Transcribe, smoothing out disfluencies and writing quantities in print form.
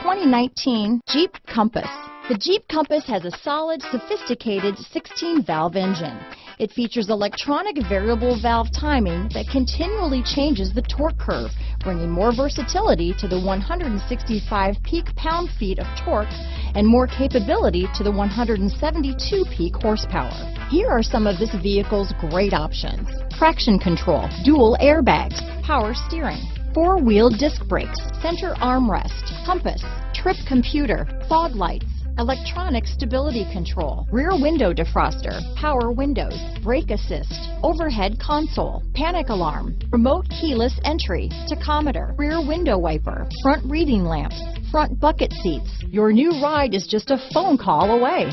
2019 Jeep Compass. The Jeep Compass has a solid, sophisticated 16-valve engine. It features electronic variable valve timing that continually changes the torque curve, bringing more versatility to the 165 peak pound-feet of torque and more capability to the 172 peak horsepower. Here are some of this vehicle's great options: traction control, dual airbags, power steering, four-wheel disc brakes, center armrest, compass, trip computer, fog lights, electronic stability control, rear window defroster, power windows, brake assist, overhead console, panic alarm, remote keyless entry, tachometer, rear window wiper, front reading lamps, front bucket seats. Your new ride is just a phone call away.